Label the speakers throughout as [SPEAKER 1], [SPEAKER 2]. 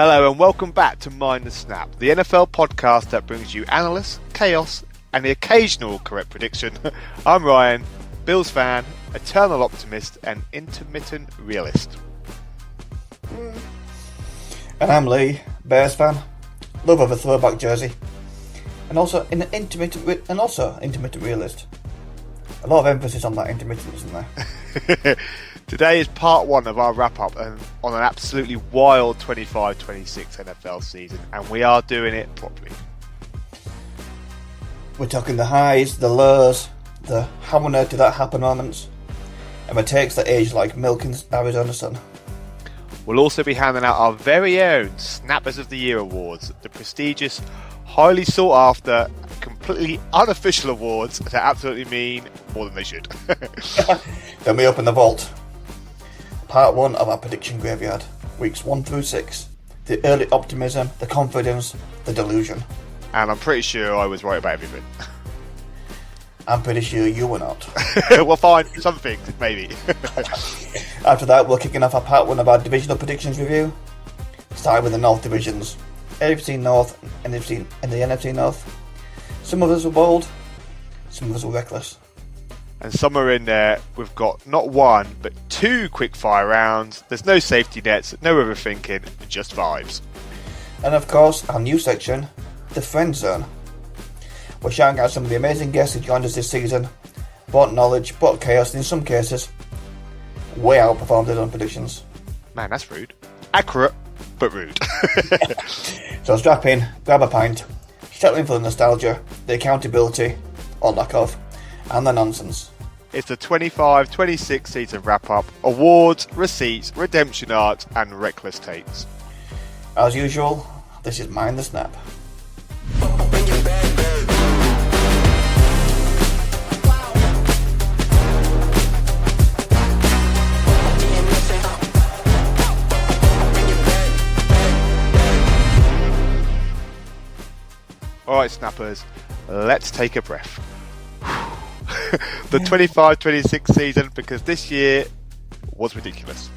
[SPEAKER 1] Hello and welcome back to Mind the Snap, the NFL podcast that brings you analysts, chaos, and the occasional correct prediction. I'm Ryan, Bills fan, eternal optimist, and intermittent realist.
[SPEAKER 2] And I'm Lee, Bears fan, love of a throwback jersey, and also intermittent realist. A lot of emphasis on that intermittent, isn't there?
[SPEAKER 1] Today is part one of our wrap-up on an absolutely wild 25-26 NFL season, and we are doing it properly.
[SPEAKER 2] We're talking the highs, the lows, the how on earth did that happen moments, and the takes that age like milk in Arizona sun.
[SPEAKER 1] We'll also be handing out our very own Snappers of the Year awards, the prestigious, highly sought after, completely unofficial awards that absolutely mean more than they should.
[SPEAKER 2] Then we open the vault. Part 1 of our prediction graveyard, weeks 1 through 6. The early optimism, the confidence, the delusion.
[SPEAKER 1] And I'm pretty sure I was right about everything.
[SPEAKER 2] I'm pretty sure you were not.
[SPEAKER 1] Well, fine, some things, maybe.
[SPEAKER 2] After that, we're kicking off our part 1 of our divisional predictions review. Starting with the North divisions. AFC North and the NFC North. Some of us were bold, some of us were reckless.
[SPEAKER 1] And somewhere in there, we've got not one, but 2 quick-fire rounds. There's no safety nets, no overthinking, just vibes.
[SPEAKER 2] And of course, our new section, the Friend Zone. We're shouting out some of the amazing guests who joined us this season, brought knowledge, brought chaos, and in some cases, way outperformed their own predictions.
[SPEAKER 1] Man, that's rude. Accurate, but rude.
[SPEAKER 2] So strap in, grab a pint, settle in for the nostalgia, the accountability, or lack of, and the nonsense.
[SPEAKER 1] It's the 25-26 season wrap-up, awards, receipts, redemption arcs, and reckless takes.
[SPEAKER 2] As usual, this is Mind the Snap.
[SPEAKER 1] Alright, Snappers, let's take a breath. The 25-26 season, because this year was ridiculous.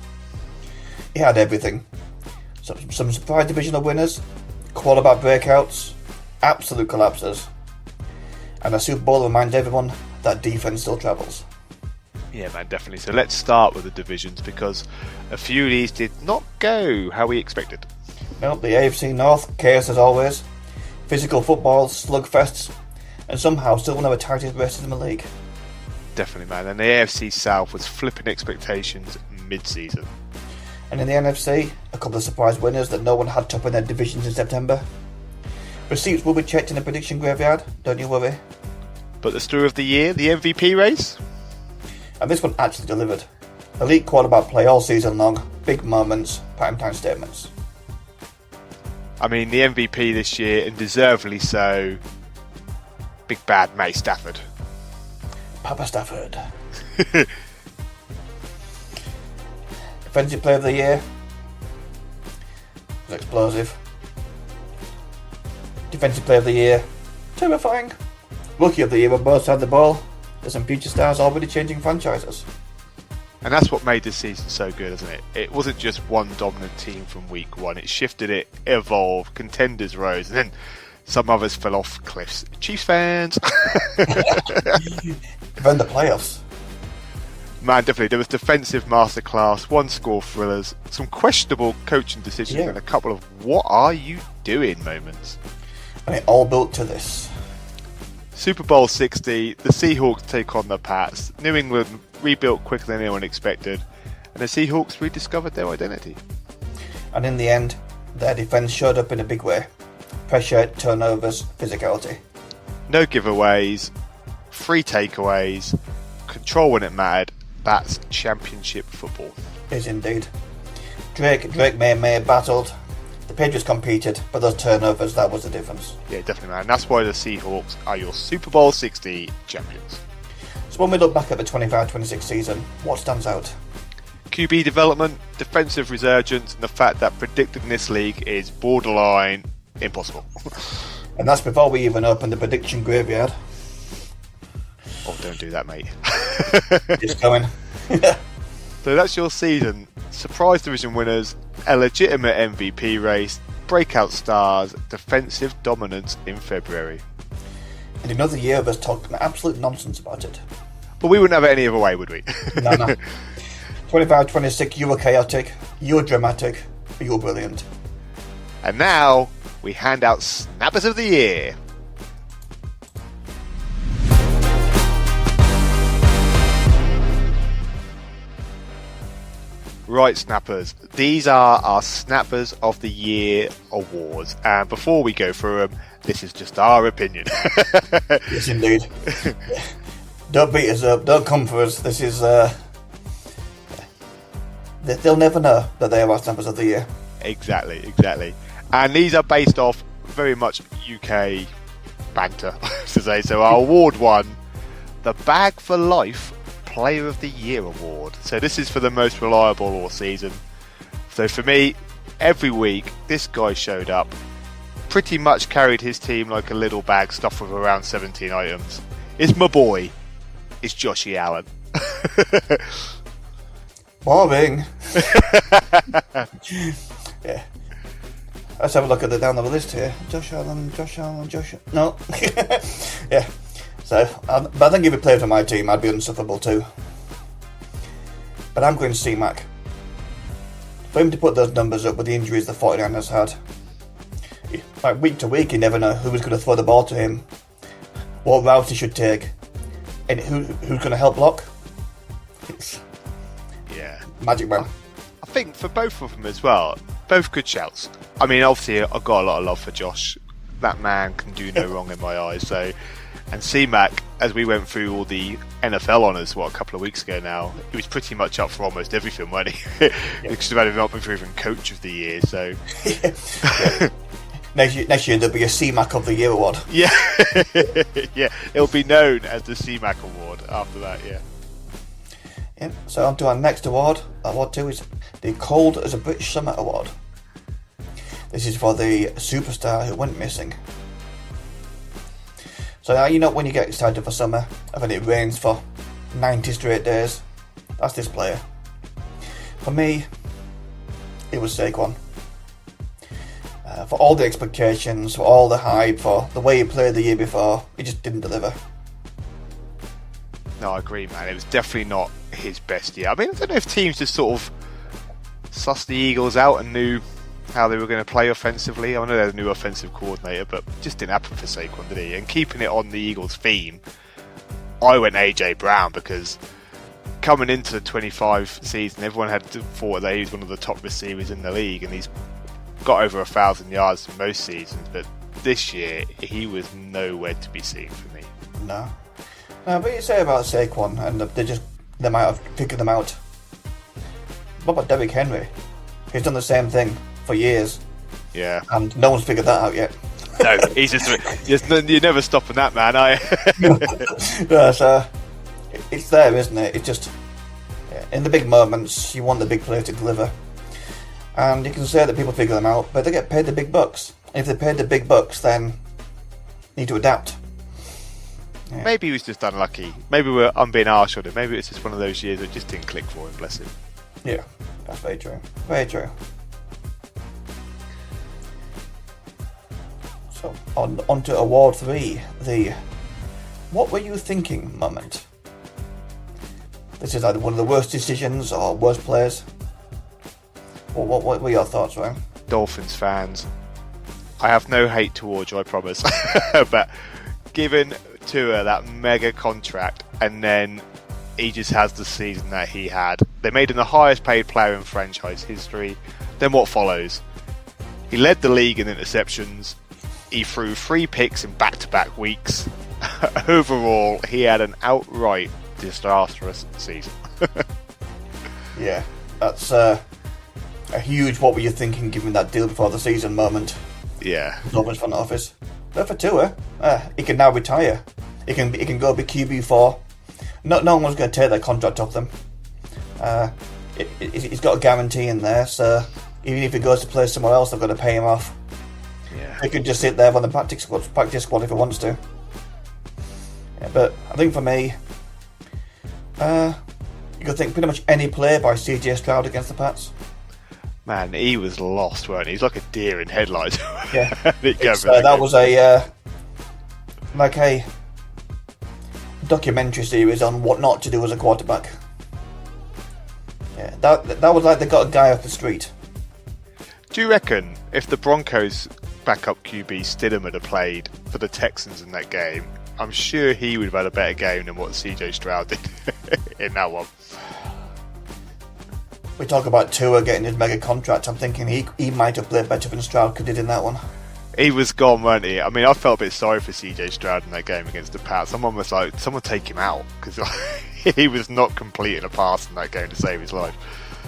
[SPEAKER 2] It had everything. Some surprise divisional winners, quarterback breakouts, absolute collapses, and a Super Bowl reminds everyone that defense still travels.
[SPEAKER 1] Yeah, man, definitely. So let's start with the divisions, because a few of these did not go how we expected.
[SPEAKER 2] Nope, the AFC North, chaos as always, physical football, slugfests, and somehow still one of the tightest races in the league.
[SPEAKER 1] Definitely, man. And the AFC South was flipping expectations mid-season.
[SPEAKER 2] And in the NFC, a couple of surprise winners that no one had top in their divisions in September. Receipts will be checked in the prediction graveyard, don't you worry.
[SPEAKER 1] But the story of the year, the MVP race?
[SPEAKER 2] And this one actually delivered. Elite quarterback play all season long, big moments, primetime statements.
[SPEAKER 1] I mean, the MVP this year, and deservedly so, big bad Matty Stafford.
[SPEAKER 2] Papa Stafford. Defensive player of the year was explosive. Defensive player of the year, terrifying. Rookie of the year on both sides of the ball. There's some future stars already changing franchises.
[SPEAKER 1] And that's what made this season so good, isn't it? It wasn't just one dominant team from week one. It shifted, it evolved, contenders rose, and then some others fell off cliffs. Chiefs fans!
[SPEAKER 2] Then the playoffs.
[SPEAKER 1] Man, definitely. There was defensive masterclass, one-score thrillers, some questionable coaching decisions, and a couple of what are you doing moments.
[SPEAKER 2] And it all built to this.
[SPEAKER 1] Super Bowl 60, the Seahawks take on the Pats. New England rebuilt quicker than anyone expected, and the Seahawks rediscovered their identity.
[SPEAKER 2] And in the end, their defense showed up in a big way. Pressure, turnovers, physicality.
[SPEAKER 1] No giveaways, free takeaways, control when it mattered. That's championship football.
[SPEAKER 2] Is indeed. Drake May battled. The Patriots competed, but those turnovers, that was the difference.
[SPEAKER 1] Yeah, definitely, man. That's why the Seahawks are your Super Bowl 60 champions.
[SPEAKER 2] So when we look back at the 25-26 season, what stands out?
[SPEAKER 1] QB development, defensive resurgence, and the fact that predicting this league is borderline impossible.
[SPEAKER 2] And that's before we even open the prediction graveyard.
[SPEAKER 1] Oh, don't do that, mate.
[SPEAKER 2] It's coming.
[SPEAKER 1] So that's your season. Surprise division winners, a legitimate MVP race, breakout stars, defensive dominance in February.
[SPEAKER 2] And another year of us talking absolute nonsense about it.
[SPEAKER 1] But we wouldn't have it any other way, would we?
[SPEAKER 2] No. 25-26, you were chaotic, you were dramatic, you were brilliant.
[SPEAKER 1] And now, we hand out Snappers of the Year. Right, Snappers. These are our Snappers of the Year awards. And before we go through them, this is just our opinion.
[SPEAKER 2] Yes, indeed. Don't beat us up. Don't come for us. This is... They'll never know that they are our Snappers of the Year.
[SPEAKER 1] Exactly. And these are based off very much UK banter, to say. So our award one, the Bag for Life Player of the Year award. So this is for the most reliable all season. So for me, every week this guy showed up, pretty much carried his team like a little bag stuffed with around 17 items. It's my boy. It's Joshy Allen.
[SPEAKER 2] Boring. Yeah. Let's have a look at the down the list here. Josh Allen. No. Yeah. So, but I think if he played for my team, I'd be insufferable too. But I'm going to C-Mac. For him to put those numbers up with the injuries the 49ers had, like week to week, you never know who was going to throw the ball to him, what routes he should take, and who's going to help block. It's magic, man.
[SPEAKER 1] I think for both of them as well, both good shouts. I mean, obviously, I've got a lot of love for Josh. That man can do no wrong in my eyes. So, and C-Mac, as we went through all the NFL honours, a couple of weeks ago now, he was pretty much up for almost everything, wasn't he? He should have had him up for even Coach of the Year. So,
[SPEAKER 2] next year there'll be a C-Mac of the Year award.
[SPEAKER 1] Yeah, yeah, it'll be known as the C-Mac award after that. Yeah.
[SPEAKER 2] Yeah, so on to our next award. Award 2 is the Cold as a British Summer Award. This is for the superstar who went missing. So now, you know, when you get excited for summer, and then it rains for 90 straight days, that's this player. For me, it was Saquon. For all the expectations, for all the hype, for the way he played the year before, he just didn't deliver.
[SPEAKER 1] No, I agree, man. It was definitely not his best year. I mean, I don't know if teams just sort of sussed the Eagles out and knew how they were going to play offensively. I know they had a new offensive coordinator, but it just didn't happen for Saquon, did he? And keeping it on the Eagles theme, I went AJ Brown, because coming into the 25 season, everyone had thought that he was one of the top receivers in the league, and he's got over 1,000 yards in most seasons, but this year he was nowhere to be seen for me.
[SPEAKER 2] No, but you say about Saquon, and they might have figured them out. What about Derrick Henry? He's done the same thing for years.
[SPEAKER 1] Yeah.
[SPEAKER 2] And no one's figured that out yet.
[SPEAKER 1] No, he's just you're never stopping that, man.
[SPEAKER 2] Yeah, so it's there, isn't it? It's just, in the big moments, you want the big player to deliver. And you can say that people figure them out, but they get paid the big bucks. And if they paid the big bucks, then you need to adapt. Yeah.
[SPEAKER 1] Maybe he was just unlucky. Maybe I'm being harsh on him. Maybe it's just one of those years that just didn't click for him, bless him.
[SPEAKER 2] Yeah, that's very true. Very true. So, on to Award 3, the What Were You Thinking moment. This is either one of the worst decisions or worst players. Well, what were your thoughts, Ryan?
[SPEAKER 1] Dolphins fans, I have no hate towards you, I promise. But given Tua that mega contract, and then he just has the season that he had, they made him the highest paid player in franchise history. Then what follows? He led the league in interceptions. He threw 3 picks in back-to-back weeks. Overall, he had an outright disastrous season.
[SPEAKER 2] Yeah, that's a huge what were you thinking given that deal before the season moment.
[SPEAKER 1] Yeah.
[SPEAKER 2] Dolphins front office. But for Tua, he can now retire. He can go be QB4. No one's going to take that contract off them. He's got a guarantee in there, so even if he goes to play somewhere else, they're going to pay him off.
[SPEAKER 1] Yeah.
[SPEAKER 2] He could just sit there on the practice squad if he wants to. Yeah, but I think for me, You could think pretty much any play by CJ Stroud against the Pats.
[SPEAKER 1] Man, he was lost, weren't he? He's like a deer in headlights.
[SPEAKER 2] Yeah,
[SPEAKER 1] That
[SPEAKER 2] that was a like a documentary series on what not to do as a quarterback. Yeah, that was like they got a guy off the street.
[SPEAKER 1] Do you reckon if the Broncos backup QB Stidham had played for the Texans in that game, I'm sure he would have had a better game than what CJ Stroud did in that one.
[SPEAKER 2] We talk about Tua getting his mega contract. I'm thinking he might have played better than Stroud could did in that one.
[SPEAKER 1] He was gone, weren't he? I mean, I felt a bit sorry for CJ Stroud in that game against the Pats. Someone was like, someone take him out, because he was not completing a pass in that game to save his life.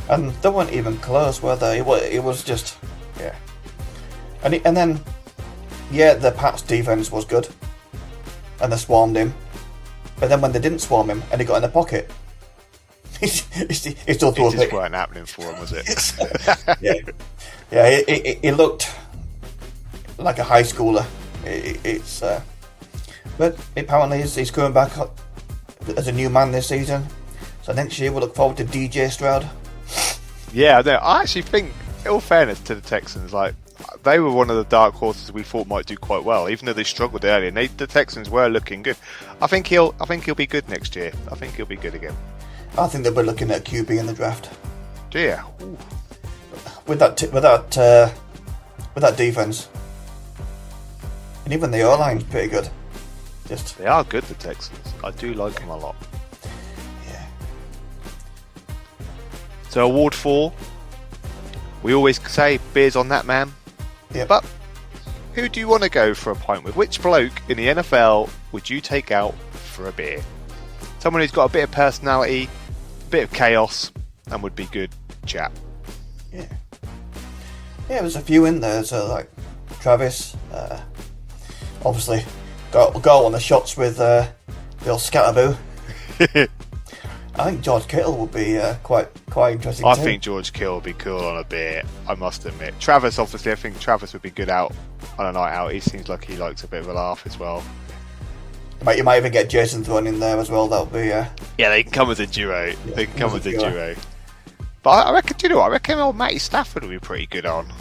[SPEAKER 2] And they weren't even close, were they? It was just, yeah. And then, yeah, the Pats defense was good, and they swarmed him. But then when they didn't swarm him, and he got in the pocket, he still threw a pick.
[SPEAKER 1] It just weren't happening for him, was it?
[SPEAKER 2] Yeah. He looked like a high schooler. But apparently he's coming back as a new man this season. So next year we'll look forward to DJ Stroud.
[SPEAKER 1] Yeah, I actually think, in all fairness to the Texans, like they were one of the dark horses we thought might do quite well, even though they struggled earlier. And the Texans were looking good. I think he'll be good next year. I think he'll be good again.
[SPEAKER 2] I think they'll be looking at QB in the draft.
[SPEAKER 1] Yeah.
[SPEAKER 2] With that defense, and even the O-line's pretty good.
[SPEAKER 1] They are good, the Texans. I do like them a lot.
[SPEAKER 2] Yeah.
[SPEAKER 1] So award 4, we always say beers on that man.
[SPEAKER 2] Yeah.
[SPEAKER 1] But who do you want to go for a pint with? Which bloke in the NFL would you take out for a beer? Someone who's got a bit of personality, a bit of chaos, and would be good chat.
[SPEAKER 2] Yeah. Yeah, there's a few in there. So like Travis, obviously go on the shots with Bill Scatterboo. I think George Kittle would be quite interesting.
[SPEAKER 1] I
[SPEAKER 2] too.
[SPEAKER 1] think George Kittle would be cool on a beer, I must admit. Travis, obviously, I think Travis would be good out on a night out. He seems like he likes a bit of a laugh as well.
[SPEAKER 2] You might even get Jason thrown in there as well. That would be.
[SPEAKER 1] Yeah, they can come as a duo. Yeah, they can come as a duo. But I reckon, do you know what? I reckon old Matty Stafford would be pretty good on.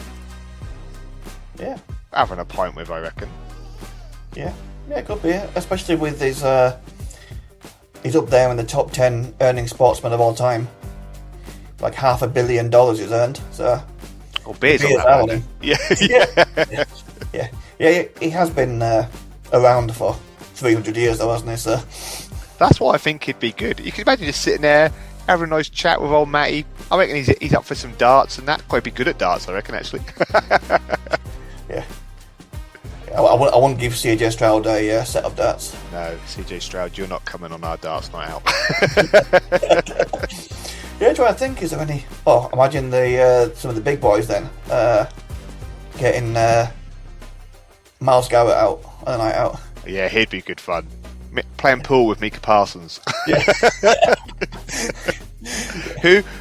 [SPEAKER 2] Yeah.
[SPEAKER 1] Having a pint with, I reckon.
[SPEAKER 2] Yeah, it could be, especially with his. He's up there in the top 10 earning sportsmen of all time. Like $500 million he's earned. So.
[SPEAKER 1] Oh, beers on that one.
[SPEAKER 2] Yeah. He has been around for 300 years, though, hasn't he? So.
[SPEAKER 1] That's why I think he'd be good. You can imagine just sitting there, having a nice chat with old Matty. I reckon he's up for some darts and that. Quite be good at darts, I reckon, actually.
[SPEAKER 2] Yeah. I wouldn't give CJ Stroud a set of darts.
[SPEAKER 1] No, CJ Stroud, you're not coming on our darts night out.
[SPEAKER 2] Yeah, trying to think, is there any... Oh, imagine some of the big boys then getting Myles Garrett out on a night out.
[SPEAKER 1] Yeah, he'd be good fun. Playing pool with Micah Parsons.
[SPEAKER 2] Yeah.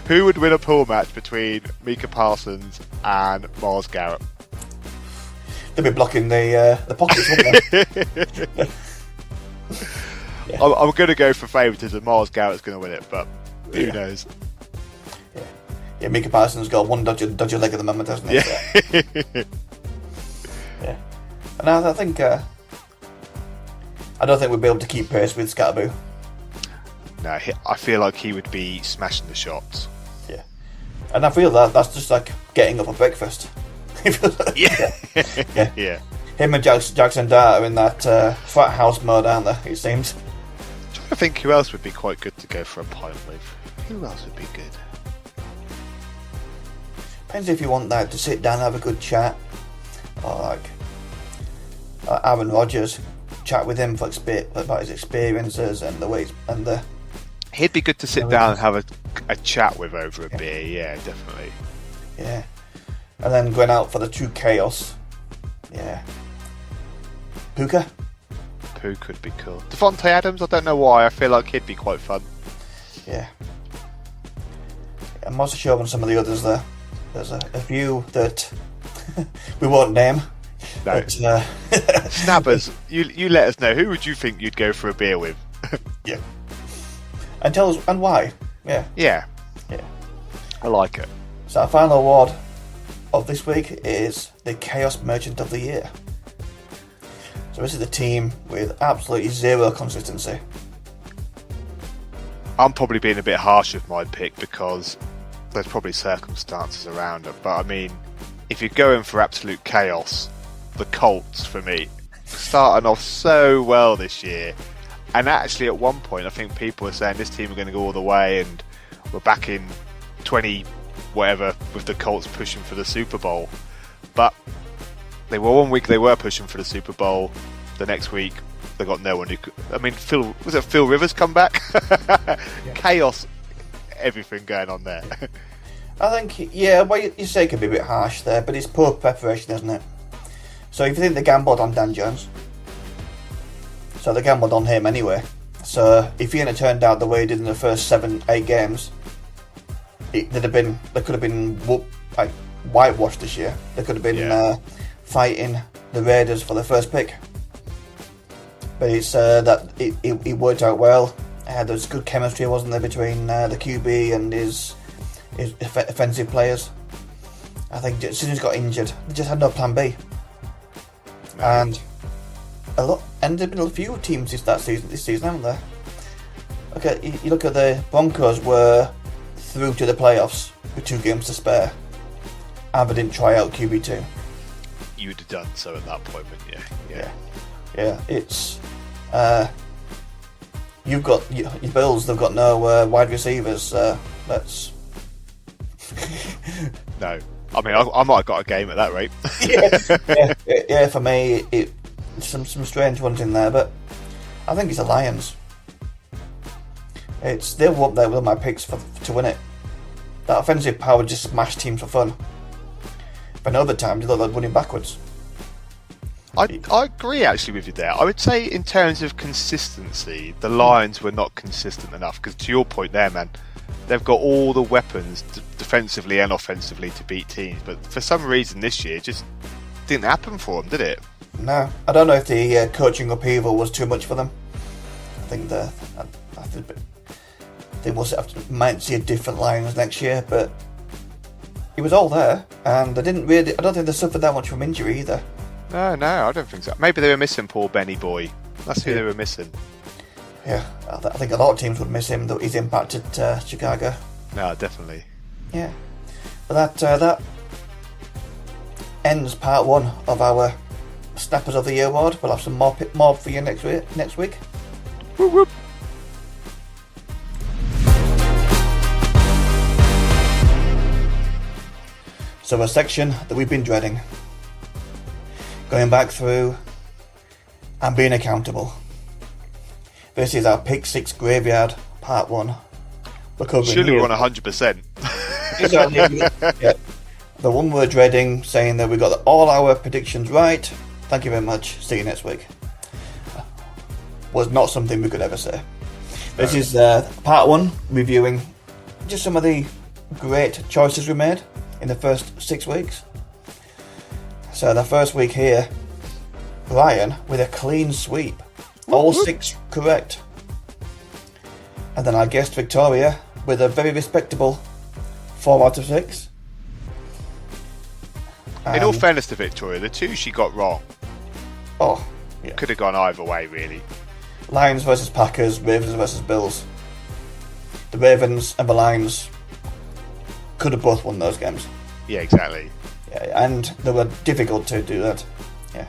[SPEAKER 1] Who would win a pool match between Micah Parsons and Myles Garrett?
[SPEAKER 2] They'd be blocking the pockets, wouldn't they? Yeah.
[SPEAKER 1] I'm going to go for favouritism. Myles Garrett's going to win it, but who knows?
[SPEAKER 2] Yeah, Micah Parsons got one dodgy leg at the moment, hasn't he?
[SPEAKER 1] Yeah.
[SPEAKER 2] Yeah. And I think... I don't think we'd be able to keep pace with Scatterboo.
[SPEAKER 1] No, I feel like he would be smashing the shots.
[SPEAKER 2] Yeah. And I feel that's just like getting up for breakfast.
[SPEAKER 1] Yeah.
[SPEAKER 2] Him and Jackson Dart are in that frat house mode, aren't they? It seems.
[SPEAKER 1] I'm trying to think who else would be quite good to go for a pint with. Who else would be good?
[SPEAKER 2] Depends if you want that to sit down and have a good chat, or like Aaron Rodgers, chat with him about his experiences and the ways and the.
[SPEAKER 1] He'd be good to sit down and have a chat with over a beer. Yeah, definitely.
[SPEAKER 2] Yeah, and then going out for the true chaos. Yeah. Puka
[SPEAKER 1] would be cool. Devontae Adams, I don't know why. I feel like he'd be quite fun.
[SPEAKER 2] Yeah. I'm also sure on some of the others there. There's a few that we won't name.
[SPEAKER 1] No.
[SPEAKER 2] But,
[SPEAKER 1] Snappers, you let us know. Who would you think you'd go for a beer with?
[SPEAKER 2] Yeah. And tell us and why. Yeah.
[SPEAKER 1] Yeah.
[SPEAKER 2] Yeah.
[SPEAKER 1] I like it.
[SPEAKER 2] So our final award of this week is the Chaos Merchant of the Year. So this is the team with absolutely zero consistency.
[SPEAKER 1] I'm probably being a bit harsh with my pick because there's probably circumstances around it. But I mean, if you're going for absolute chaos, the Colts for me, starting off so well this year. And actually at one point I think people were saying this team are going to go all the way and we're back in 20 whatever with the Colts pushing for the Super Bowl. But they were 1 week they were pushing for the Super Bowl. The next week they got no one who could. I mean, Phil Rivers come back? Yeah. Chaos, everything going on there.
[SPEAKER 2] I think, yeah, well, you say it could be a bit harsh there, but it's poor preparation, isn't it? So if you think they gambled on Dan Jones, so they gambled on him anyway. So if he hadn't turned out the way he did in the first 7-8 games, they could have been like whitewashed this year. They could have been fighting the Raiders for the first pick. But it's that it worked out well. There was good chemistry, wasn't there, between the QB and his offensive players. I think as soon as he got injured, they just had no plan B. And there's been a few teams this season, haven't there? Okay, you look at the Broncos were through to the playoffs with 2 games to spare, and they didn't try out QB2.
[SPEAKER 1] You would have done so at that point, wouldn't you?
[SPEAKER 2] Yeah. It's you've got your Bills. They've got no wide receivers. Let's
[SPEAKER 1] no. I mean, I might have got a game at that rate.
[SPEAKER 2] yeah. For me, some strange ones in there, but I think it's the Lions. They were up there with my picks to win it. That offensive power just smashed teams for fun. But other times, they look like running backwards.
[SPEAKER 1] I agree actually with you there. I would say in terms of consistency, the Lions were not consistent enough. Because to your point there, man, they've got all the weapons defensively and offensively to beat teams. But for some reason this year, it just didn't happen for them, did it?
[SPEAKER 2] No, I don't know if the coaching upheaval was too much for them. I think they might see a different Lions next year, but it was all there, and I don't think they suffered that much from injury either.
[SPEAKER 1] No, I don't think so. Maybe they were missing poor Benny Boy. That's who they were missing.
[SPEAKER 2] Yeah, I think a lot of teams would miss him, though his impact at Chicago.
[SPEAKER 1] No, definitely.
[SPEAKER 2] Yeah, but that ends part 1 of our Snappers of the Year award. We'll have some more for you next week.
[SPEAKER 1] Whoop, whoop.
[SPEAKER 2] So a section that we've been dreading. Going back through and being accountable. This is our Pick 6 Graveyard, part 1.
[SPEAKER 1] Surely we're on 100%.
[SPEAKER 2] Yeah. The one we're dreading, saying that we got all our predictions right. Thank you very much. See you next week. Was not something we could ever say. This is part 1, reviewing just some of the great choices we made in the first 6 weeks. So the first week here, Ryan with a clean sweep. All 6 correct. And then our guest Victoria with a very respectable 4 out of 6.
[SPEAKER 1] In all fairness to Victoria, the 2 she got wrong.
[SPEAKER 2] Oh, yeah.
[SPEAKER 1] Could have gone either way, really.
[SPEAKER 2] Lions versus Packers, Ravens versus Bills. The Ravens and the Lions could have both won those games.
[SPEAKER 1] Yeah, exactly.
[SPEAKER 2] Yeah, and they were difficult to do that. Yeah.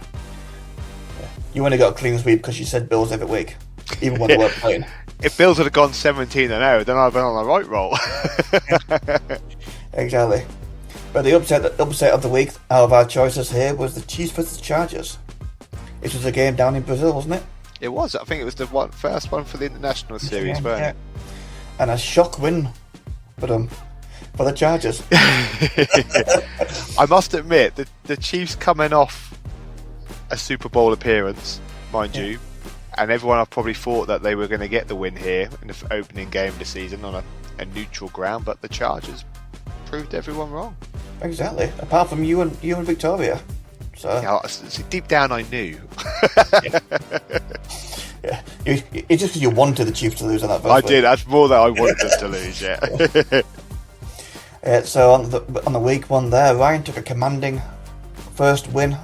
[SPEAKER 2] You only got a clean sweep because you said Bills every week, even when they weren't playing.
[SPEAKER 1] If Bills had gone 17-0, then I'd been on the right roll.
[SPEAKER 2] Exactly. But the upset of the week out of our choices here was the Chiefs versus Chargers. It was a game down in Brazil, wasn't it?
[SPEAKER 1] It was. I think it was the first one for the International Series, wasn't it?
[SPEAKER 2] And a shock win for the Chargers.
[SPEAKER 1] I must admit, the Chiefs coming off a Super Bowl appearance, mind you, and everyone I've probably thought that they were going to get the win here in the opening game of the season on a neutral ground, but the Chargers proved everyone wrong.
[SPEAKER 2] Exactly. Apart from you and Victoria. So
[SPEAKER 1] yeah, deep down I knew.
[SPEAKER 2] Yeah. It's just because you wanted the Chiefs to lose on that first
[SPEAKER 1] I
[SPEAKER 2] week.
[SPEAKER 1] did. That's more that I wanted them to lose. Yeah.
[SPEAKER 2] So on the week one there, Ryan took a commanding first win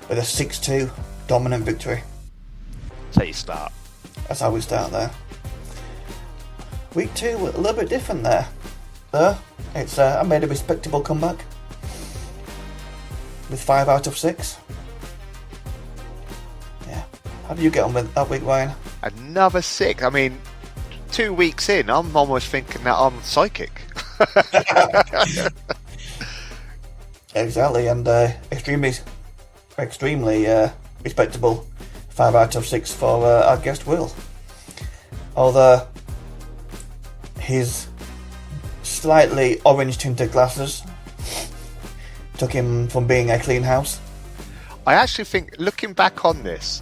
[SPEAKER 2] with a 6-2 dominant victory.
[SPEAKER 1] So you start.
[SPEAKER 2] That's how we start there. Week 2, a little bit different there. It's I made a respectable comeback with 5 out of 6. Yeah. How did you get on with that week, Ryan?
[SPEAKER 1] Another 6. I mean, 2 weeks in, I'm almost thinking that I'm psychic.
[SPEAKER 2] Exactly, and extremely respectable 5 out of 6 for our guest Will. Although his slightly orange tinted glasses took him from being a clean house.
[SPEAKER 1] I actually think, looking back on this,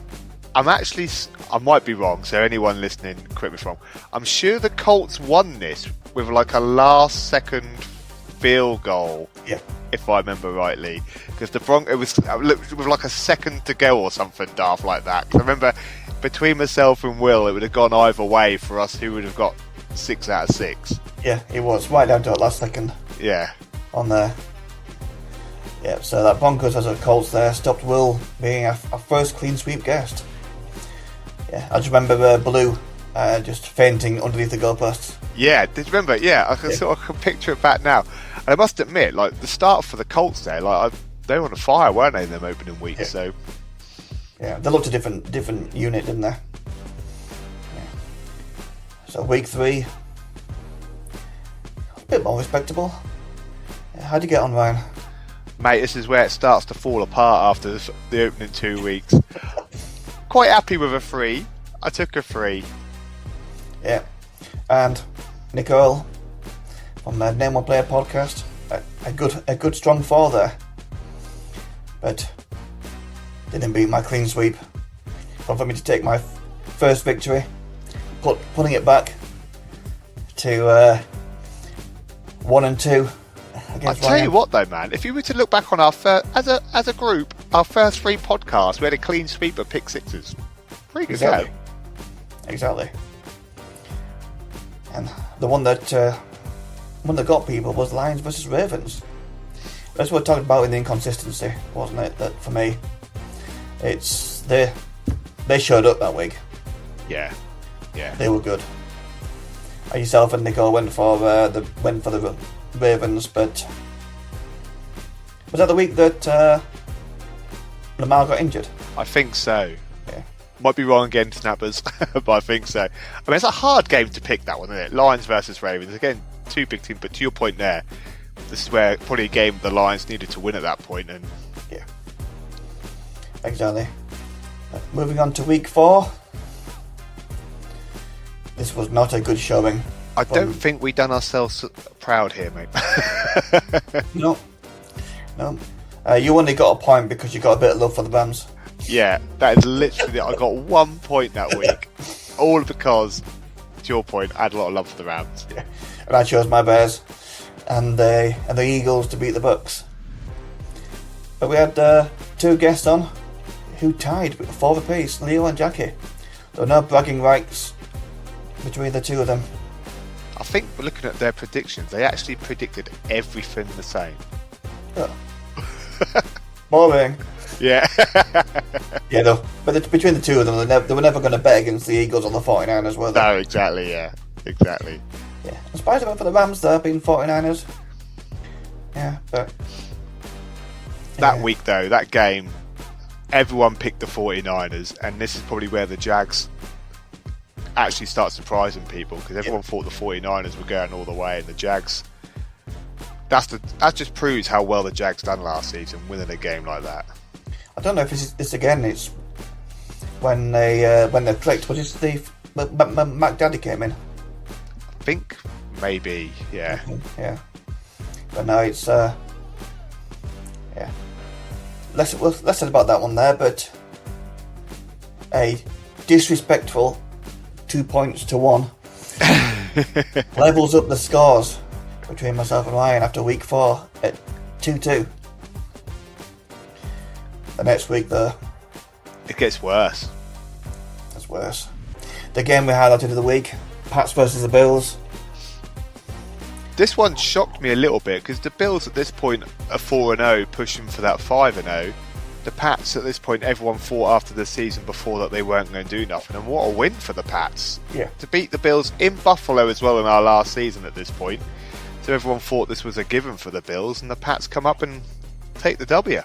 [SPEAKER 1] I might be wrong, so anyone listening, correct me if I'm wrong. I'm sure the Colts won this with like a last second field goal.
[SPEAKER 2] Yeah.
[SPEAKER 1] If I remember rightly, because it was with like a second to go or something daft like that. 'Cause I remember between myself and Will, it would have gone either way for us. Who would have got 6 out of 6?
[SPEAKER 2] Yeah, it was right down to the last second
[SPEAKER 1] Yeah,
[SPEAKER 2] on there. Yeah, so that Broncos versus Colts there stopped Will being our first clean sweep guest. Yeah, I just remember Blue just fainting underneath the goalposts.
[SPEAKER 1] yeah. Did you remember? Yeah, I can sort of picture it back now. And I must admit, like the start for the Colts there, like they were on fire, weren't they? In them opening weeks,
[SPEAKER 2] Yeah.
[SPEAKER 1] so
[SPEAKER 2] Yeah, they looked a different unit, didn't they? Yeah. So week 3, a bit more respectable. Yeah, how'd you get on, Ryan?
[SPEAKER 1] mate, this is where it starts to fall apart after the opening 2 weeks. Quite happy with a 3. I took a 3.
[SPEAKER 2] Yeah, and Nicole from the Name One Player podcast, a good strong 4 there, but didn't beat my clean sweep. But for me to take my first victory, putting it back to 1 and 2
[SPEAKER 1] I'll
[SPEAKER 2] against
[SPEAKER 1] tell
[SPEAKER 2] Ryan.
[SPEAKER 1] you what though, man, if you were to look back on our as a group, our first 3 podcasts, we had a clean sweep of pick 6s. Pretty good
[SPEAKER 2] Exactly.
[SPEAKER 1] go.
[SPEAKER 2] Exactly. And the one that got people was Lions versus Ravens. That's what we're talking about in the inconsistency, wasn't it? That for me, it's they showed up that week.
[SPEAKER 1] Yeah.
[SPEAKER 2] They were good. Yourself and Nicole went for the Ravens, but was that the week that Lamar got injured?
[SPEAKER 1] I think so.
[SPEAKER 2] Yeah.
[SPEAKER 1] Might be wrong again, snappers, but I think so. I mean, it's a hard game to pick, that one, isn't it? Lions versus Ravens. Again, 2 big teams, but to your point there, this is where probably a game the Lions needed to win at that point. And
[SPEAKER 2] Yeah. Exactly. Moving on to week 4. This was not a good showing.
[SPEAKER 1] I don't think we done ourselves proud here, mate.
[SPEAKER 2] No. You only got a point because you got a bit of love for the Rams.
[SPEAKER 1] Yeah, that is literally it. I got 1 point that week. All because, to your point, I had a lot of love for the Rams.
[SPEAKER 2] Yeah. And I chose my Bears and the Eagles to beat the Bucks. But we had 2 guests on who tied with 4 apiece, Leo and Jackie. There were no bragging rights between the 2 of them.
[SPEAKER 1] I think we're looking at their predictions. They actually predicted everything the same.
[SPEAKER 2] Oh. Boring.
[SPEAKER 1] Yeah.
[SPEAKER 2] Yeah, though. But between the 2 of them, they were never going to bet against the Eagles or the 49ers, were they?
[SPEAKER 1] No, exactly, yeah. Exactly.
[SPEAKER 2] Yeah. I'm surprised about for the Rams there, being 49ers. Yeah, but...
[SPEAKER 1] That week, though, that game, everyone picked the 49ers, and this is probably where the Jags actually start surprising people, because everyone thought the 49ers were going all the way, and the Jags... That just proves how well the Jags done last season, winning a game like that.
[SPEAKER 2] I don't know if this again, it's when they clicked. Was it Mac Daddy came in?
[SPEAKER 1] I think maybe, yeah.
[SPEAKER 2] Yeah. But no, it's yeah. Less said about that one there, but a disrespectful 2 points to 1 levels up the scores between myself and Ryan after week 4 at 2-2. The next week, though,
[SPEAKER 1] It gets worse.
[SPEAKER 2] that's worse. the game we highlighted of the week, Pats versus the Bills.
[SPEAKER 1] This one shocked me a little bit because the Bills at this point are 4-0, pushing for that 5-0. The Pats at this point, everyone thought after the season before that they weren't going to do nothing, and what a win for the Pats.
[SPEAKER 2] Yeah.
[SPEAKER 1] To beat the Bills in Buffalo as well in our last season at this point. So everyone thought this was a given for the Bills, and the Pats come up and take the W.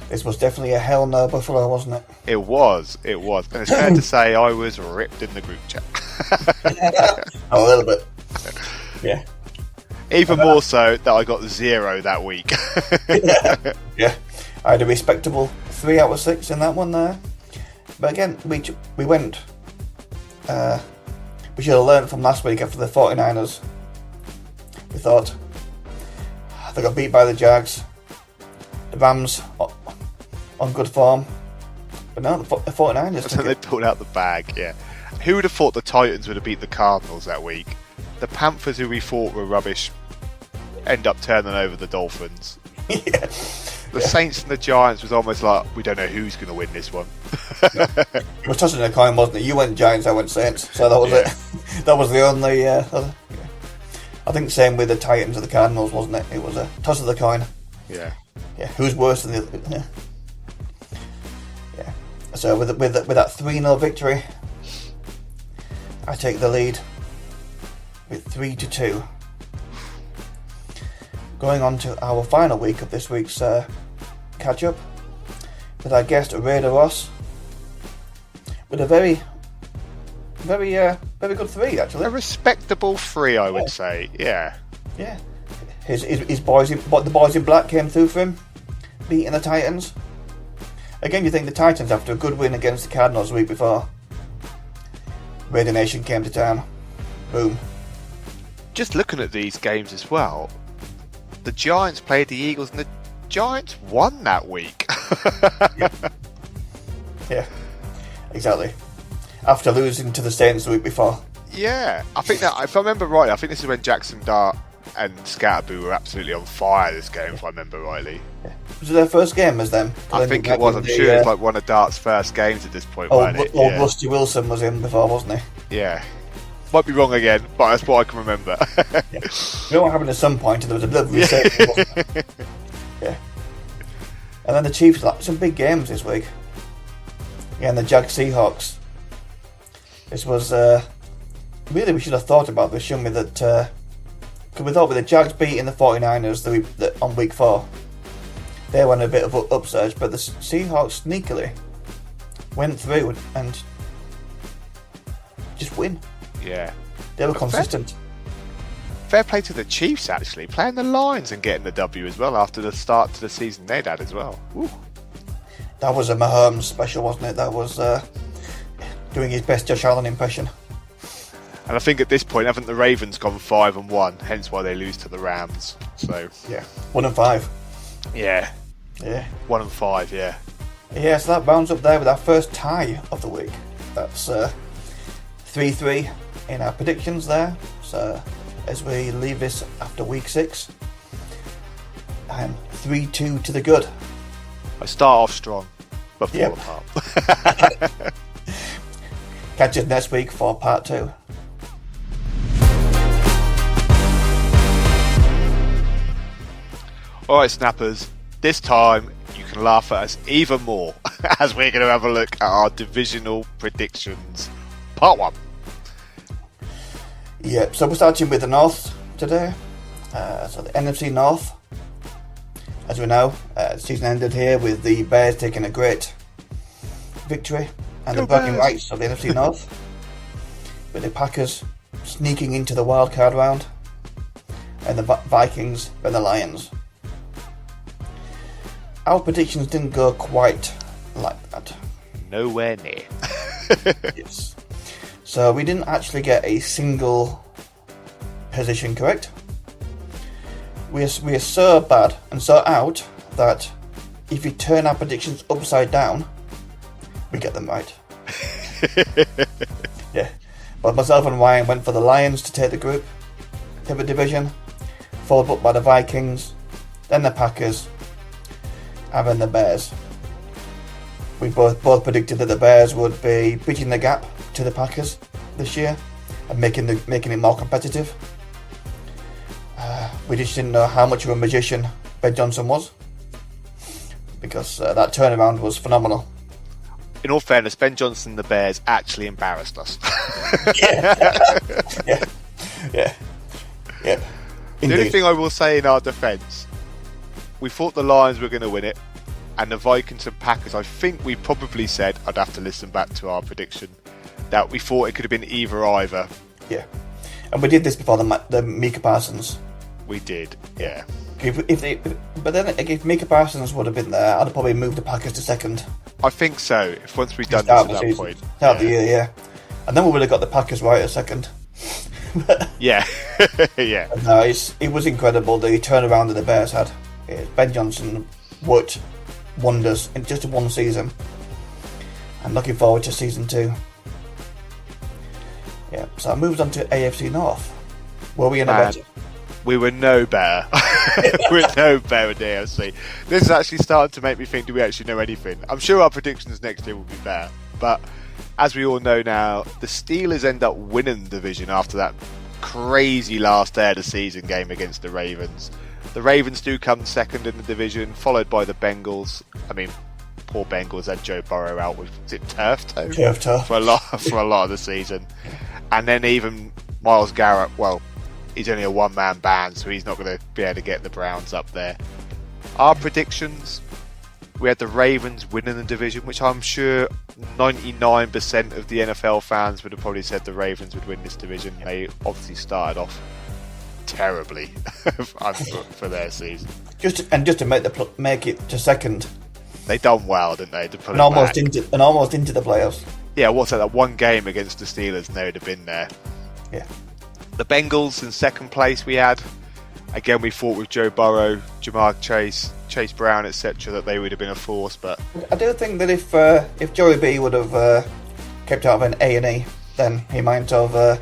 [SPEAKER 2] This was definitely a hell no Buffalo, wasn't it?
[SPEAKER 1] It was. And it's fair to say I was ripped in the group chat.
[SPEAKER 2] A little bit. Yeah.
[SPEAKER 1] Even more so that I got 0 that week.
[SPEAKER 2] Yeah. I had a respectable 3 out of 6 in that one there. But again, we went... we should have learned from last week after the 49ers. We thought they got beat by the Jags. The Rams on good form. But now the 49ers
[SPEAKER 1] So they pulled out the bag, yeah. Who would have thought the Titans would have beat the Cardinals that week? The Panthers, who we thought were rubbish, end up turning over the Dolphins.
[SPEAKER 2] Yeah.
[SPEAKER 1] The Saints and the Giants was almost like, we don't know who's going to win this one.
[SPEAKER 2] It was tossing a coin, wasn't it? You went Giants, I went Saints. So that was it. That was the only... I think same with the Titans and the Cardinals, wasn't it? It was a toss of the coin.
[SPEAKER 1] Yeah.
[SPEAKER 2] Yeah, who's worse than the other? Yeah. So with that 3-0 victory, I take the lead with 3-2. Going on to our final week of this week's catch-up with our guest Raider Ross with a very good 3, actually.
[SPEAKER 1] A respectable 3, I would say. Yeah.
[SPEAKER 2] Yeah. His boys, the boys in black came through for him, beating the Titans. Again, you think the Titans, after a good win against the Cardinals the week before, Raider Nation came to town. Boom.
[SPEAKER 1] Just looking at these games as well, the Giants played the Eagles and the Giants won that week.
[SPEAKER 2] Yeah, exactly. After losing to the Saints the week before.
[SPEAKER 1] Yeah, I think that, if I remember right, I think this is when Jackson Dart and Scatterboo were absolutely on fire this game, if I remember rightly.
[SPEAKER 2] Yeah. Was it their first game as them?
[SPEAKER 1] I think it was. I'm sure it was like one of Dart's first games at this point, wasn't it?
[SPEAKER 2] Old Rusty Wilson was in before, wasn't he?
[SPEAKER 1] Yeah. Might be wrong again, but that's what I can remember.
[SPEAKER 2] Yeah. You know what happened at some point? There was a bit of research, wasn't it? Yeah. And then the Chiefs, some big games this week. Yeah, and the Jags Seahawks. This was really, we should have thought about this, shouldn't we? That because we thought with the Jags beating the 49ers on week 4, they went a bit of an upsurge, but the Seahawks sneakily went through and just win.
[SPEAKER 1] Yeah.
[SPEAKER 2] They were consistent.
[SPEAKER 1] Fair play to the Chiefs, actually, playing the Lions and getting the W as well after the start to the season they'd had as well. Ooh.
[SPEAKER 2] That was a Mahomes special, wasn't it? That was doing his best Josh Allen impression.
[SPEAKER 1] And I think at this point, haven't the Ravens gone 5-1, hence why they lose to the Rams. So
[SPEAKER 2] yeah, 1-5.
[SPEAKER 1] Yeah.
[SPEAKER 2] Yeah.
[SPEAKER 1] 1-5, yeah.
[SPEAKER 2] Yeah, so that rounds up there with our first tie of the week. That's 3-3 in our predictions there. So as we leave this after week 6, I'm 3-2 to the good.
[SPEAKER 1] I start off strong, but fall apart.
[SPEAKER 2] Catch us next week for part 2.
[SPEAKER 1] Alright, Snappers, this time you can laugh at us even more as we're going to have a look at our divisional predictions. Part 1.
[SPEAKER 2] Yep, so we're starting with the North today. So the NFC North. As we know, the season ended here with the Bears taking a great victory and the bragging rights of the NFC North, with the Packers sneaking into the wild card round and the Vikings and the Lions. Our predictions didn't go quite like that.
[SPEAKER 1] Nowhere near.
[SPEAKER 2] Yes. So we didn't actually get a single position correct. We are so bad and so out that if you turn our predictions upside down, we get them right. Yeah. But myself and Ryan went for the Lions to take the group, take the division, followed up by the Vikings, then the Packers, and then the Bears. We both predicted that the Bears would be bridging the gap to the Packers this year and making it more competitive. We just didn't know how much of a magician Ben Johnson was, because that turnaround was phenomenal.
[SPEAKER 1] In all fairness, Ben Johnson and the Bears actually embarrassed us.
[SPEAKER 2] Yeah.
[SPEAKER 1] The only thing I will say in our defence, we thought the Lions were going to win it, and the Vikings and Packers, I think we probably said, I'd have to listen back to our prediction, that we thought it could have been either.
[SPEAKER 2] Yeah, and we did this before the Micah Parsons.
[SPEAKER 1] We did, yeah.
[SPEAKER 2] But then if Micah Parsons would have been there, I'd have probably moved the Packers to second.
[SPEAKER 1] I think so. If once we've done this at that point,
[SPEAKER 2] start of the year, yeah, and then we would have got the Packers right at second.
[SPEAKER 1] Yeah, yeah.
[SPEAKER 2] No, it was incredible the turnaround that the Bears had. Ben Johnson worked wonders in just one season. I'm looking forward to season 2. Yeah, so I moved on to AFC North. Were we in a better?
[SPEAKER 1] We were no better. We were no better in the AFC. This is actually starting to make me think, do we actually know anything? I'm sure our predictions next year will be better. But as we all know now, the Steelers end up winning the division after that crazy last day of the season game against the Ravens. The Ravens do come second in the division, followed by the Bengals. I mean, poor Bengals had Joe Burrow out with, is it turf toe?
[SPEAKER 2] Turf toe.
[SPEAKER 1] For a lot of the season. And then even Myles Garrett, well, he's only a one-man band, so he's not going to be able to get the Browns up there. Our predictions, we had the Ravens winning the division, which I'm sure 99% of the NFL fans would have probably said the Ravens would win this division. They obviously started off terribly for their season. Just
[SPEAKER 2] to make it to second.
[SPEAKER 1] They done well, didn't they? To put
[SPEAKER 2] almost into the playoffs.
[SPEAKER 1] Yeah, what's that one game against the Steelers and they would have been there.
[SPEAKER 2] Yeah.
[SPEAKER 1] The Bengals in second place we had. Again, we thought with Joe Burrow, Jamar Chase Brown, etc., that they would have been a force. But
[SPEAKER 2] I do think that if Joey B would have kept out of an A&E, then he might have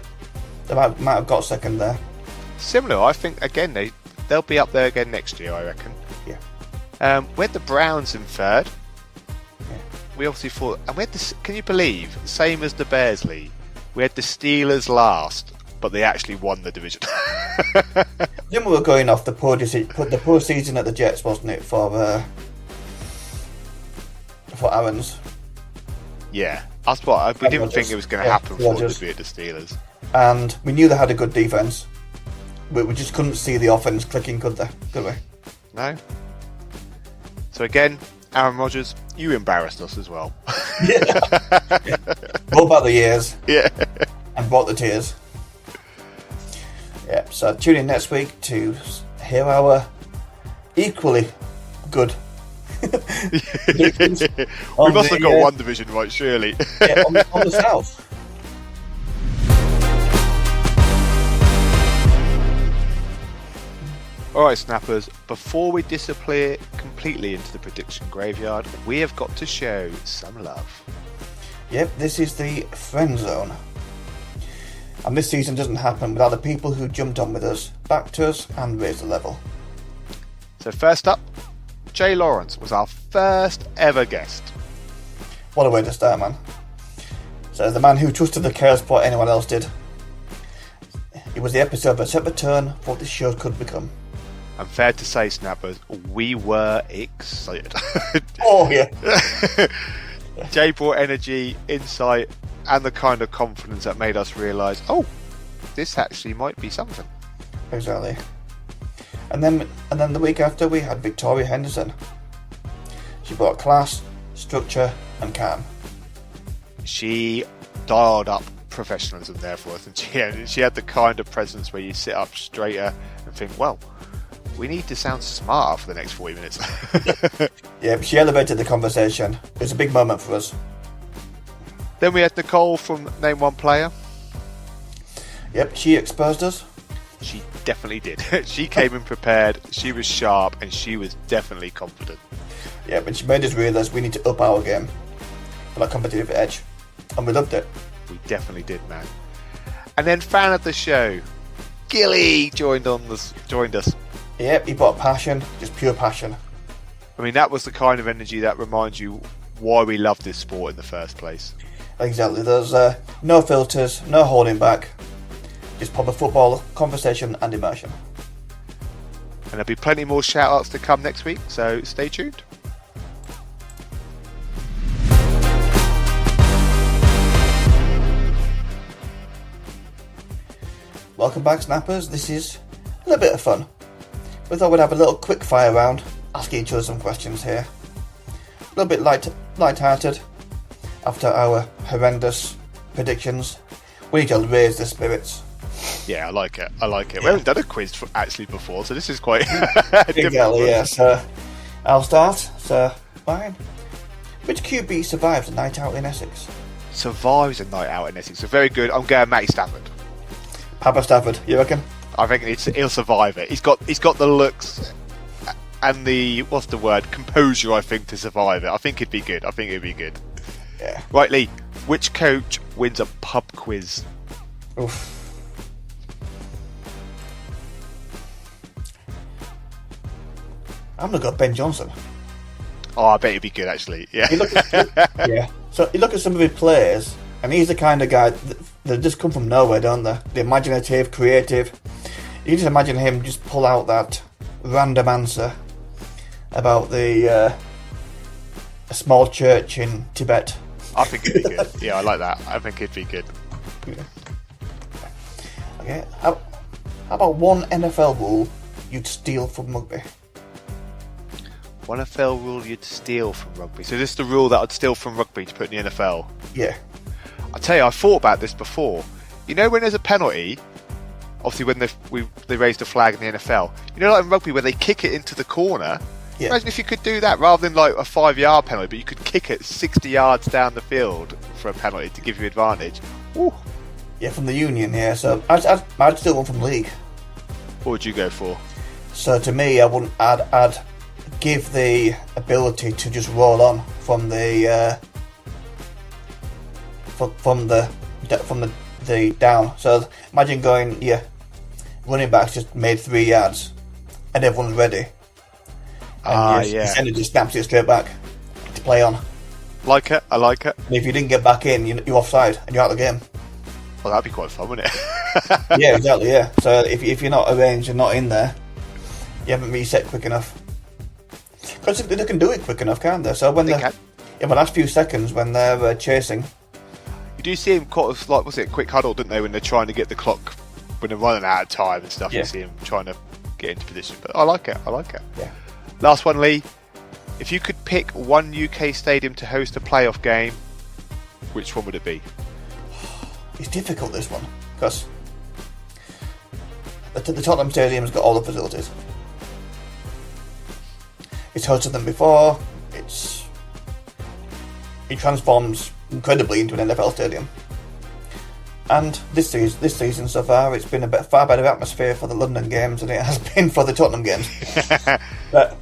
[SPEAKER 2] got second there.
[SPEAKER 1] Similar, I think. Again, they'll be up there again next year, I reckon.
[SPEAKER 2] Yeah.
[SPEAKER 1] We had the Browns in third.
[SPEAKER 2] Yeah.
[SPEAKER 1] We obviously thought, and we had this. Can you believe? Same as the Bears league, we had the Steelers last, but they actually won the division.
[SPEAKER 2] Then we were going off the poor season at the Jets, wasn't it, for Aaron's?
[SPEAKER 1] Yeah, that's what we didn't think it was going to happen for them to be at the Steelers.
[SPEAKER 2] And we knew they had a good defense, but we just couldn't see the offense clicking, could we?
[SPEAKER 1] No. So again, Aaron Rodgers, you embarrassed us as well.
[SPEAKER 2] Yeah. All about the years.
[SPEAKER 1] Yeah.
[SPEAKER 2] And brought the tears. Yeah, so tune in next week to hear our equally good predictions.
[SPEAKER 1] We must have got one division right, surely.
[SPEAKER 2] Yeah, on the South.
[SPEAKER 1] Alright, Snappers, before we disappear completely into the prediction graveyard, we have got to show some love.
[SPEAKER 2] Yep, this is the friend zone. And this season doesn't happen without the people who jumped on with us, backed us, and raised the level.
[SPEAKER 1] So first up, Jay Lawrence was our first ever guest.
[SPEAKER 2] What a way to start, man. So the man who trusted the chaos before anyone else did. It was the episode that set the tone for what this show could become.
[SPEAKER 1] And fair to say, Snappers, we were excited.
[SPEAKER 2] Oh, yeah.
[SPEAKER 1] Jay brought energy, insight, and the kind of confidence that made us realise, oh, this actually might be something.
[SPEAKER 2] Exactly. And then the week after, we had Victoria Henderson. She brought class, structure, and calm.
[SPEAKER 1] She dialed up professionalism there for us, and she had the kind of presence where you sit up straighter and think, well, we need to sound smarter for the next 40 minutes.
[SPEAKER 2] Yeah, she elevated the conversation. It was a big moment for us.
[SPEAKER 1] Then we had Nicole from Name One Player.
[SPEAKER 2] Yep, she exposed us.
[SPEAKER 1] She definitely did. She came in prepared, she was sharp, and she was definitely confident.
[SPEAKER 2] Yeah, but she made us realise we need to up our game for that competitive edge. And we loved it.
[SPEAKER 1] We definitely did, man. And then fan of the show, Gilly joined us.
[SPEAKER 2] Yep, he brought passion, just pure passion.
[SPEAKER 1] I mean, that was the kind of energy that reminds you why we love this sport in the first place.
[SPEAKER 2] Exactly. There's no filters, no holding back. Just proper football conversation and immersion.
[SPEAKER 1] And there'll be plenty more shout-outs to come next week, so stay tuned.
[SPEAKER 2] Welcome back, Snappers. This is a little bit of fun. We thought we'd have a little quick fire round, asking each other some questions here. A little bit light-hearted after our horrendous predictions. We need to raise the spirits.
[SPEAKER 1] Yeah, I like it. Yeah. We haven't done a quiz actually before, so this is quite
[SPEAKER 2] Exactly, yeah. So I'll start. So, Ryan, which QB survives a night out in Essex?
[SPEAKER 1] Survives a night out in Essex. So very good. I'm going Matty Stafford.
[SPEAKER 2] Papa Stafford, you reckon?
[SPEAKER 1] I think he'll survive it. He's got the looks and the composure. I think to survive it. I think it'd be good.
[SPEAKER 2] Yeah.
[SPEAKER 1] Right, Lee. Which coach wins a pub quiz?
[SPEAKER 2] Oof. I'm gonna go Ben Johnson.
[SPEAKER 1] Oh, I bet he'd be good actually. Yeah.
[SPEAKER 2] Yeah. So you look at some of his players, and he's the kind of guy that just come from nowhere, don't they? The imaginative, creative. You just imagine him just pull out that random answer about a small church in Tibet.
[SPEAKER 1] I think it'd be good. Yeah, I like that. I think it'd be good.
[SPEAKER 2] Yeah. Okay. How about one NFL rule you'd steal from rugby?
[SPEAKER 1] One NFL rule you'd steal from rugby. So this is the rule that I'd steal from rugby to put in the NFL.
[SPEAKER 2] Yeah.
[SPEAKER 1] I tell you, I thought about this before. You know, when there's a penalty, obviously when they raise the flag in the NFL. You know, like in rugby where they kick it into the corner.
[SPEAKER 2] Yeah.
[SPEAKER 1] Imagine if you could do that rather than like a 5-yard penalty, but you could kick it 60 yards down the field for a penalty to give you advantage. Ooh.
[SPEAKER 2] Yeah, from the union. Yeah. So I'd steal one from league.
[SPEAKER 1] What would you go for?
[SPEAKER 2] So to me, I'd give the ability to just roll on from the down. So imagine going, running backs just made 3 yards, and everyone's ready. And your defender just snaps it straight back to play on.
[SPEAKER 1] Like it, I like it.
[SPEAKER 2] And if you didn't get back in, you're offside and you're out of the game.
[SPEAKER 1] Well, that'd be quite fun, wouldn't it?
[SPEAKER 2] Yeah, exactly. Yeah. So if you're not arranged and not in there, you haven't reset quick enough. Because they can do it quick enough, can't they? So when in the last few seconds when they're chasing,
[SPEAKER 1] you do see him quick huddle, don't they, when they're trying to get the clock, when they're running out of time and stuff. Yeah. You see him trying to get into position. But I like it.
[SPEAKER 2] Yeah.
[SPEAKER 1] Last one, Lee. If you could pick one UK stadium to host a playoff game, which one would it be?
[SPEAKER 2] It's difficult, this one, because the Tottenham Stadium's got all the facilities. It's hosted them before. It transforms incredibly into an NFL stadium. And this season so far, it's been a far better atmosphere for the London games than it has been for the Tottenham games. But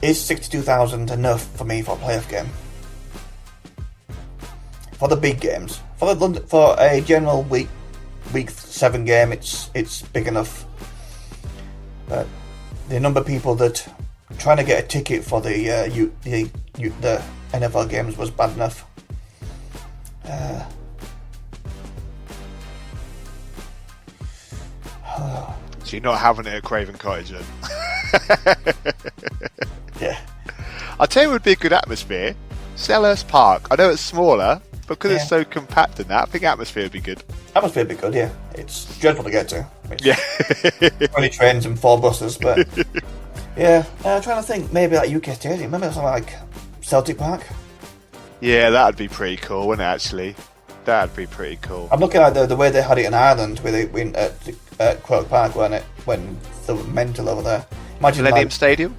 [SPEAKER 2] is 62,000 enough for me for a playoff game? For the big games, for a general week 7 game, it's big enough. But the number of people that trying to get a ticket for the NFL games was bad enough.
[SPEAKER 1] So you're not having it at Craven Cottage then?
[SPEAKER 2] Yeah.
[SPEAKER 1] I'll tell you what would be a good atmosphere. Selhurst Park. I know it's smaller, but because it's so compact in that, I think atmosphere would be good.
[SPEAKER 2] Atmosphere would be good, yeah. It's dreadful to get to.
[SPEAKER 1] It's
[SPEAKER 2] 20 trains and 4 buses, but yeah. I'm trying to think, maybe like UK Stadium. Maybe something like Celtic Park.
[SPEAKER 1] Yeah, that'd be pretty cool, wouldn't it, actually? That'd be pretty cool.
[SPEAKER 2] I'm looking at the way they had it in Ireland, where they went at Croke Park, weren't it? When they were mental over there. Imagine
[SPEAKER 1] Millennium Stadium?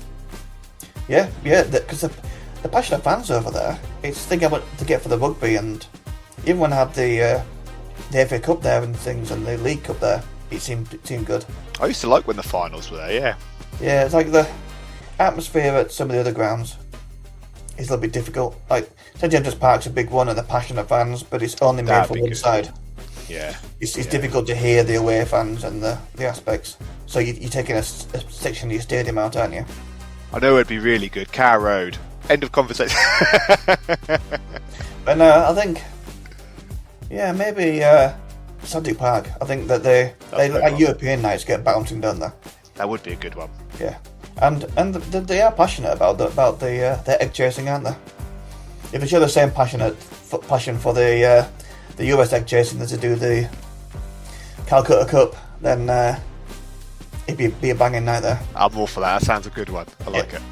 [SPEAKER 2] Yeah, because the passionate fans over there, it's thinking about to get for the rugby, and even when I had the FA Cup there and things, and the League Cup there, it seemed good.
[SPEAKER 1] I used to like when the finals were there, yeah.
[SPEAKER 2] Yeah, it's like the atmosphere at some of the other grounds is a little bit difficult. Like St James's Park's a big one, and the passionate fans, but it's only made for one side.
[SPEAKER 1] Yeah,
[SPEAKER 2] it's difficult to hear the away fans and the aspects. So you're taking a section of your stadium out, aren't you?
[SPEAKER 1] I know it'd be really good. Carrow Road. End of conversation.
[SPEAKER 2] And I think, maybe Sandy Park. I think that they like European nights get bouncing, don't they?
[SPEAKER 1] That would be a good one.
[SPEAKER 2] Yeah, and they are passionate about their egg chasing, aren't they? If they show the same passion for the US egg chasing as they do the Calcutta Cup, then it'd be a banging night there.
[SPEAKER 1] I'm all for that. That sounds a good one. I like it.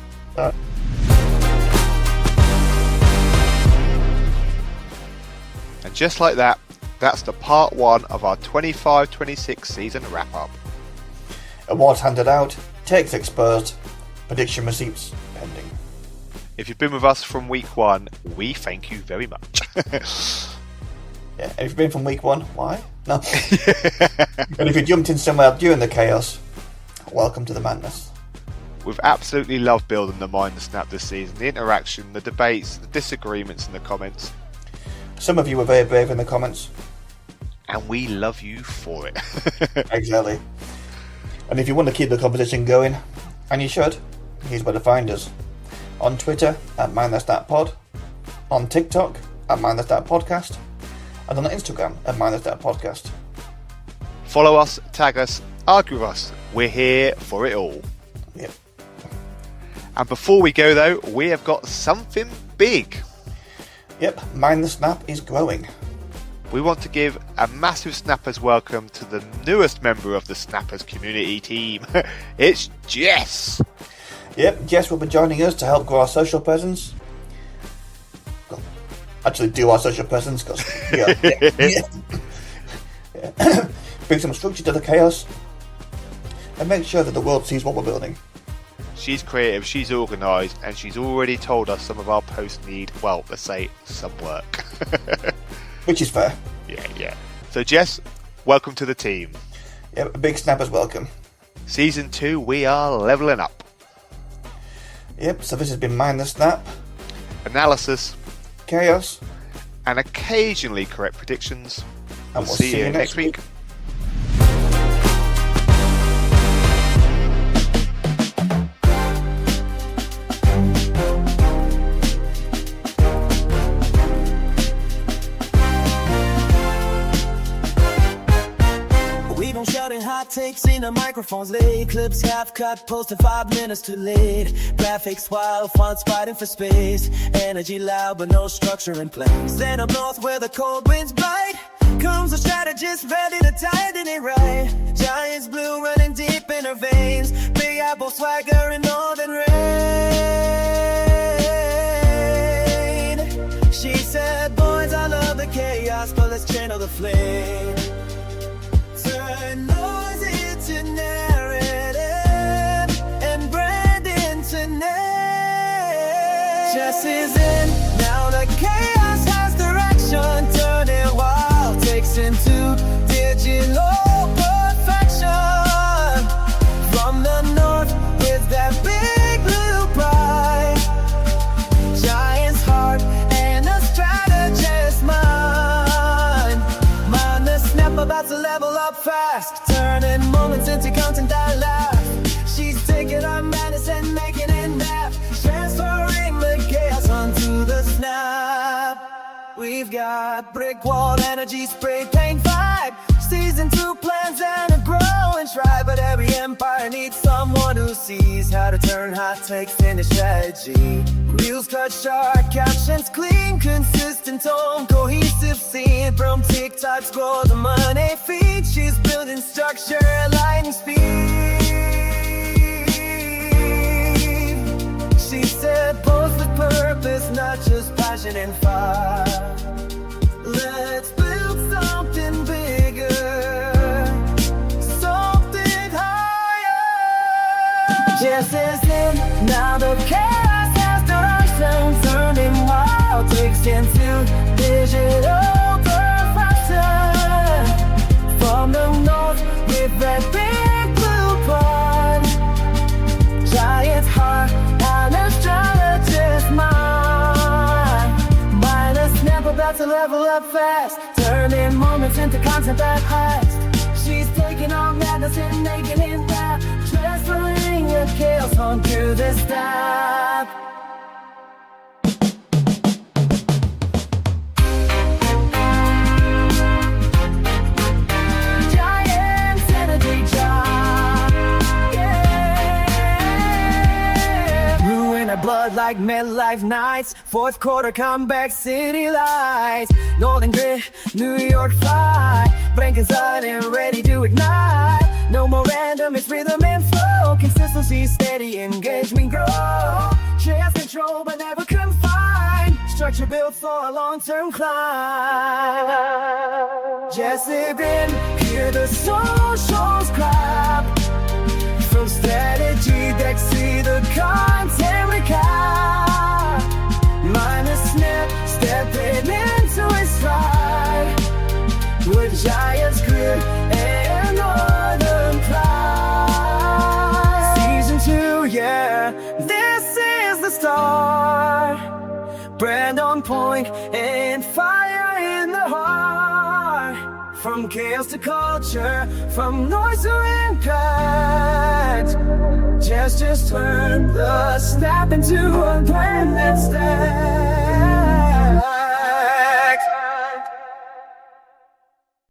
[SPEAKER 1] And just like that, that's the part 1 of our 25-26 season wrap-up.
[SPEAKER 2] Awards handed out, takes exposed, prediction receipts pending.
[SPEAKER 1] If you've been with us from week 1, we thank you very much.
[SPEAKER 2] Yeah, and if you've been from week 1, why? No. And if you jumped in somewhere during the chaos, welcome to the madness.
[SPEAKER 1] We've absolutely loved building the Mind the Snap this season. The interaction, the debates, the disagreements in the comments.
[SPEAKER 2] Some of you were very brave in the comments.
[SPEAKER 1] And we love you for it.
[SPEAKER 2] Exactly. And if you want to keep the competition going, and you should, here's where to find us. On Twitter, at MindTheSnapPod. On TikTok, at MindTheSnapPodcast. And on Instagram, at MindTheSnapPodcast.
[SPEAKER 1] Follow us, tag us, argue with us. We're here for it all.
[SPEAKER 2] Yep.
[SPEAKER 1] And before we go though, we have got something big.
[SPEAKER 2] Yep, Mind the Snap is growing.
[SPEAKER 1] We want to give a massive Snappers welcome to the newest member of the Snappers community team. It's Jess.
[SPEAKER 2] Yep, Jess will be joining us to help grow our social presence. Well, actually do our social presence, because bring some structure to the chaos and make sure that the world sees what we're building.
[SPEAKER 1] She's creative, she's organised, and she's already told us some of our posts need, well, let's say, some work.
[SPEAKER 2] Which is fair.
[SPEAKER 1] Yeah. So Jess, welcome to the team.
[SPEAKER 2] Yep, a big Snappers welcome.
[SPEAKER 1] Season 2, we are levelling up.
[SPEAKER 2] Yep, so this has been Mind the Snap.
[SPEAKER 1] Analysis.
[SPEAKER 2] Chaos.
[SPEAKER 1] And occasionally correct predictions.
[SPEAKER 2] And
[SPEAKER 1] We'll see you next week.
[SPEAKER 3] Hot takes in the microphones late, clips half cut, posted 5 minutes too late. Graphics wild, fonts fighting for space. Energy loud, but no structure in place. Then up north where the cold winds bite, comes a strategist ready to tighten it right. Giants blue running deep in her veins. Big apple swagger in northern rain. She said, boys, I love the chaos, but let's channel the flame. Turn noise into narrative and brand into name. Jess is in, now the chaos has direction. Turning wild takes into digital perfection. From the north with that big blue pride, giant's heart and a strategist's mind. Mind the snap about to level up fast, turning moments into content that lasts. She's taking our madness and making it nap, transferring the chaos onto the snap. We've got brick wall energy, spray paint vibe, season 2 plans and a growing tribe. But every empire needs someone who sees how to turn hot takes into strategy. Reels cut sharp, captions clean, consistent tone, cohesive scene. From TikTok's grow the money feed, she's building structure, lightning speed. She said post with purpose, not just passion and fire. Let's build something bigger, something higher. Jess is in, now the chaos has direction. Turning wild takes into digital perfection. From the north with that big blue pride, giant's heart and a strategist's mind. Mind a snap about to level up fast, turning moments into content that lasts. She's taking on madness and making it rap, transferring your chaos onto the snap. like MetLife nights. Fourth quarter comeback, city lights. Northern grit, New York fight. Blankets out and ready to ignite. No more random, it's rhythm and flow. Consistency, steady engagement grow. Chance control but never confined. Structure built for a long-term climb. Just slip in, hear the socials clap. From strategy decks, see the content recap. Mind a snap, stepping into its stride. With Giants grit and Northern pride. Season 2, yeah, this is the start. Brand on point and fire in the heart. From chaos to culture, from noise to impact. Just turn the snap into a plan that's